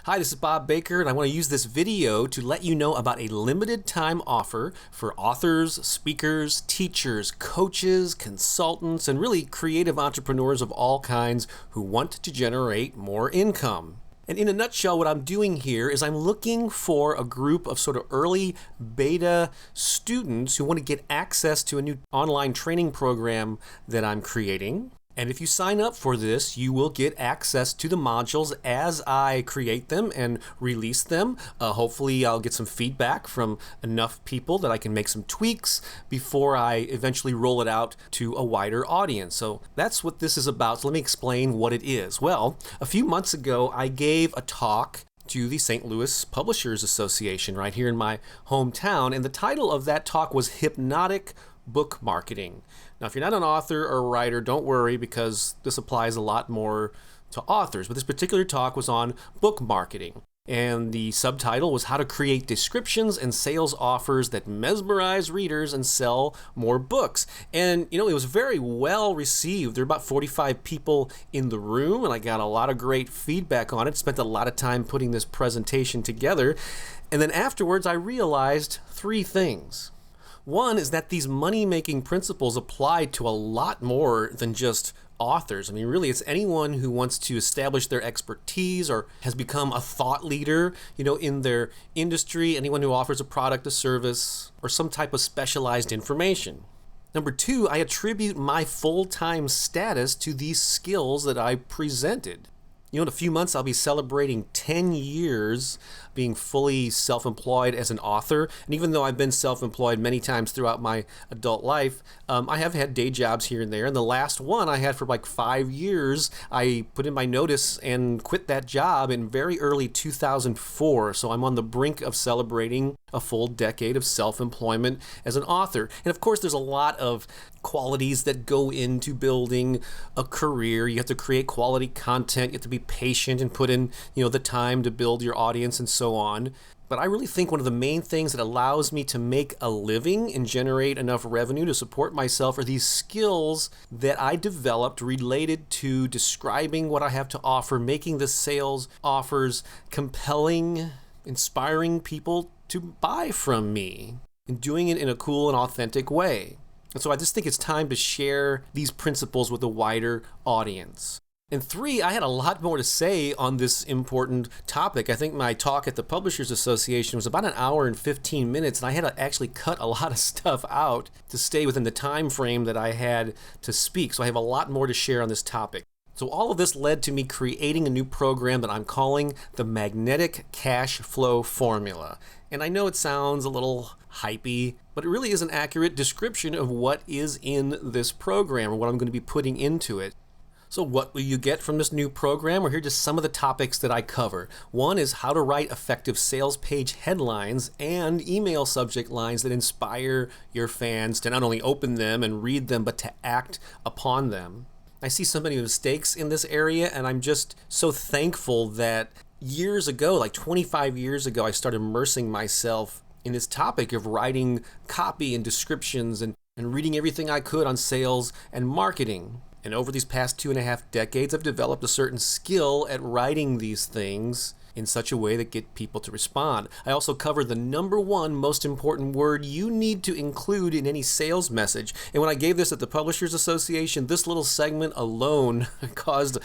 Hi, this is Bob Baker, and I want to use this video to let you know about a limited time offer for authors, speakers, teachers, coaches, consultants, and really creative entrepreneurs of all kinds who want to generate more income. And in a nutshell, what I'm doing here is I'm looking for a group of sort of early beta students who want to get access to a new online training program that I'm creating. And if you sign up for this, you will get access to the modules as I create them and release them. Hopefully I'll get some feedback from enough people that I can make some tweaks before I eventually roll it out to a wider audience. So that's what this is about. So let me explain what it is. Well, a few months ago, I gave a talk to the St. Louis Publishers Association right here in my hometown. And the title of that talk was Hypnotic Book Marketing. Now, if you're not an author or a writer, don't worry, because this applies a lot more to authors. But this particular talk was on book marketing. And the subtitle was How to Create Descriptions and Sales Offers That Mesmerize Readers and Sell More Books. And, it was very well received. There were about 45 people in the room, and I got a lot of great feedback on it. Spent a lot of time putting this presentation together. And then afterwards, I realized three things. One is that these money-making principles apply to a lot more than just authors. I mean, really, it's anyone who wants to establish their expertise or has become a thought leader, in their industry, anyone who offers a product, a service, or some type of specialized information. Number two, I attribute my full-time status to these skills that I presented. In a few months, I'll be celebrating 10 years being fully self-employed as an author. And even though I've been self-employed many times throughout my adult life, I have had day jobs here and there. And the last one I had for like 5 years, I put in my notice and quit that job in very early 2004. So I'm on the brink of celebrating a full decade of self-employment as an author. And of course, there's a lot of qualities that go into building a career. You have to create quality content. You have to be patient and put in, the time to build your audience and so on. But I really think one of the main things that allows me to make a living and generate enough revenue to support myself are these skills that I developed related to describing what I have to offer, making the sales offers compelling, inspiring people to buy from me, and doing it in a cool and authentic way. And so I just think it's time to share these principles with a wider audience. And three, I had a lot more to say on this important topic. I think my talk at the Publishers Association was about an hour and 15 minutes, and I had to actually cut a lot of stuff out to stay within the time frame that I had to speak. So I have a lot more to share on this topic. So all of this led to me creating a new program that I'm calling the Magnetic Cash Flow Formula. And I know it sounds a little hypey, but it really is an accurate description of what is in this program or what I'm going to be putting into it. So what will you get from this new program? Well, here are just some of the topics that I cover. One is how to write effective sales page headlines and email subject lines that inspire your fans to not only open them and read them, but to act upon them. I see so many mistakes in this area, and I'm just so thankful that years ago, like 25 years ago, I started immersing myself in this topic of writing copy and descriptions and reading everything I could on sales and marketing. And over these past 2.5 decades, I've developed a certain skill at writing these things in such a way that get people to respond. I also cover the number one most important word you need to include in any sales message. And when I gave this at the Publishers Association, this little segment alone caused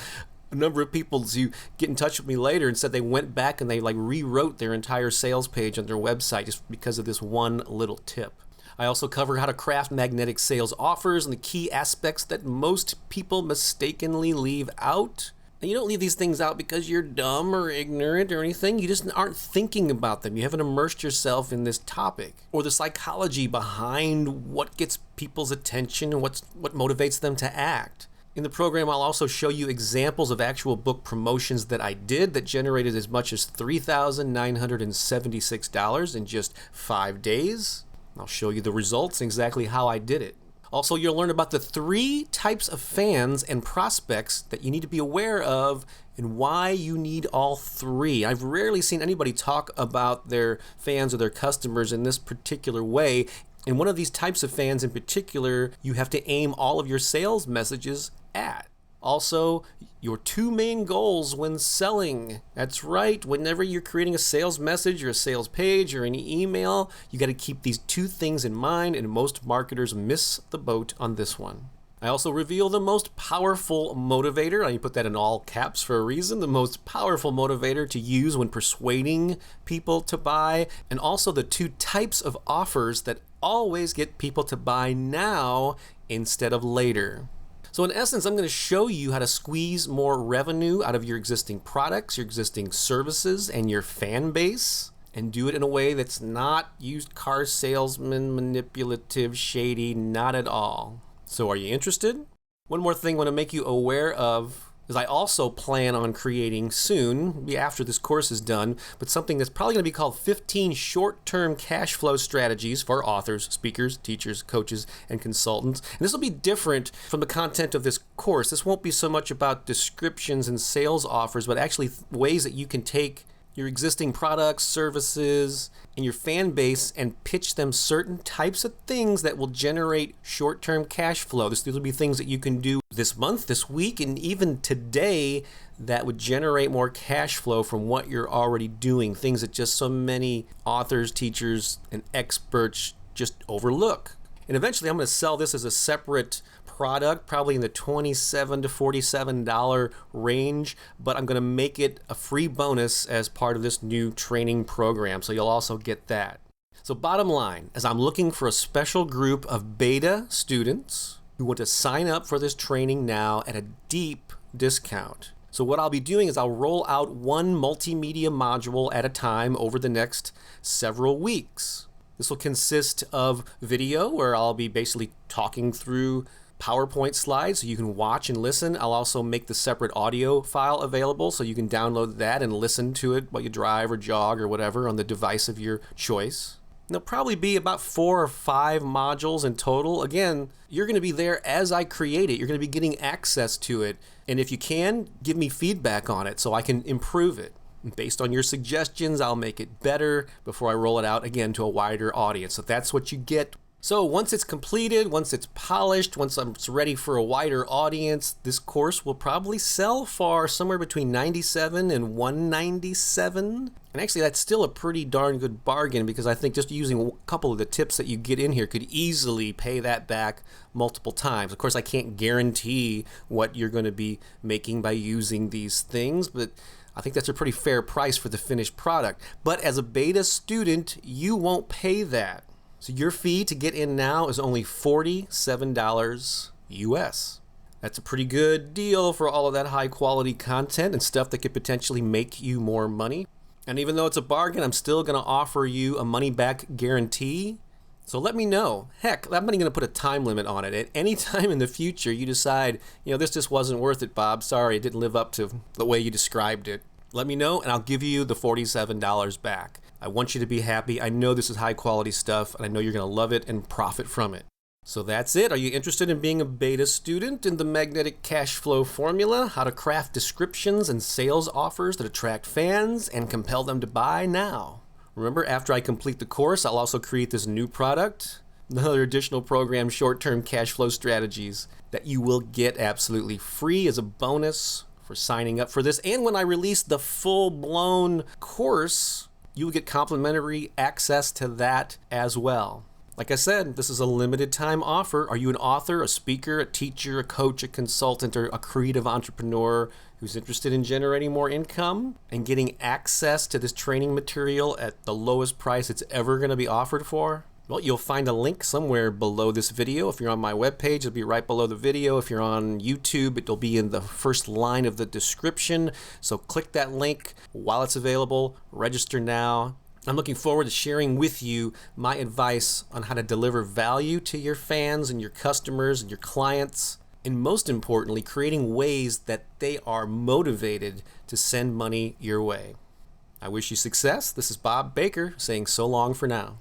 a number of people to get in touch with me later and said they went back and they rewrote their entire sales page on their website just because of this one little tip. I also cover how to craft magnetic sales offers and the key aspects that most people mistakenly leave out. And you don't leave these things out because you're dumb or ignorant or anything. You just aren't thinking about them. You haven't immersed yourself in this topic or the psychology behind what gets people's attention and what motivates them to act. In the program, I'll also show you examples of actual book promotions that I did that generated as much as $3,976 in just 5 days. I'll show you the results and exactly how I did it. Also, you'll learn about the 3 types of fans and prospects that you need to be aware of and why you need all 3. I've rarely seen anybody talk about their fans or their customers in this particular way. And one of these types of fans in particular, you have to aim all of your sales messages at. Also, your two main goals when selling. That's right, whenever you're creating a sales message or a sales page or any email, you got to keep these two things in mind, and most marketers miss the boat on this one. I also reveal the most powerful motivator. I put that in all caps for a reason. The most powerful motivator to use when persuading people to buy, and also the two types of offers that always get people to buy now instead of later. So in essence, I'm going to show you how to squeeze more revenue out of your existing products, your existing services, and your fan base, and do it in a way that's not used car salesman, manipulative, shady, not at all. So are you interested? One more thing I want to make you aware of is I also plan on creating soon, be after this course is done, but something that's probably going to be called 15 short-term cash flow strategies for authors, speakers, teachers, coaches, and consultants. And this will be different from the content of this course. This won't be so much about descriptions and sales offers, but actually ways that you can take your existing products, services, and your fan base and pitch them certain types of things that will generate short-term cash flow. These will be things that you can do this month, this week, and even today that would generate more cash flow from what you're already doing, things that just so many authors, teachers, and experts just overlook. And eventually I'm going to sell this as a separate product, probably in the $27 to $47 range, but I'm going to make it a free bonus as part of this new training program, so you'll also get that. So bottom line, as I'm looking for a special group of beta students who want to sign up for this training now at a deep discount. So what I'll be doing is I'll roll out one multimedia module at a time over the next several weeks. This will consist of video, where I'll be basically talking through PowerPoint slides so you can watch and listen. I'll also make the separate audio file available so you can download that and listen to it while you drive or jog or whatever on the device of your choice. And there'll probably be about 4 or 5 modules in total. Again, you're going to be there as I create it. You're going to be getting access to it. And if you can, give me feedback on it so I can improve it. Based on your suggestions, I'll make it better before I roll it out again to a wider audience. So that's what you get. So once it's completed, once it's polished, once it's ready for a wider audience, this course will probably sell for somewhere between $97 and $197. And actually that's still a pretty darn good bargain, because I think just using a couple of the tips that you get in here could easily pay that back multiple times. Of course, I can't guarantee what you're going to be making by using these things, but I think that's a pretty fair price for the finished product. But as a beta student, you won't pay that. So your fee to get in now is only $47 US. That's a pretty good deal for all of that high quality content and stuff that could potentially make you more money. And even though it's a bargain, I'm still going to offer you a money back guarantee. So let me know. Heck, I'm not even going to put a time limit on it. At any time in the future you decide, this just wasn't worth it, Bob. Sorry, it didn't live up to the way you described it. Let me know and I'll give you the $47 back. I want you to be happy. I know this is high quality stuff and I know you're going to love it and profit from it. So that's it. Are you interested in being a beta student in the Magnetic Cash Flow Formula? How to craft descriptions and sales offers that attract fans and compel them to buy now. Remember, after I complete the course, I'll also create this new product, another additional program, short-term cash flow strategies, that you will get absolutely free as a bonus for signing up for this. And when I release the full-blown course, you will get complimentary access to that as well. Like I said, this is a limited time offer. Are you an author, a speaker, a teacher, a coach, a consultant, or a creative entrepreneur who's interested in generating more income and getting access to this training material at the lowest price it's ever going to be offered for? Well, you'll find a link somewhere below this video. If you're on my webpage, it'll be right below the video. If you're on YouTube, it'll be in the first line of the description. So click that link while it's available. Register now. I'm looking forward to sharing with you my advice on how to deliver value to your fans and your customers and your clients, and most importantly, creating ways that they are motivated to send money your way. I wish you success. This is Bob Baker saying so long for now.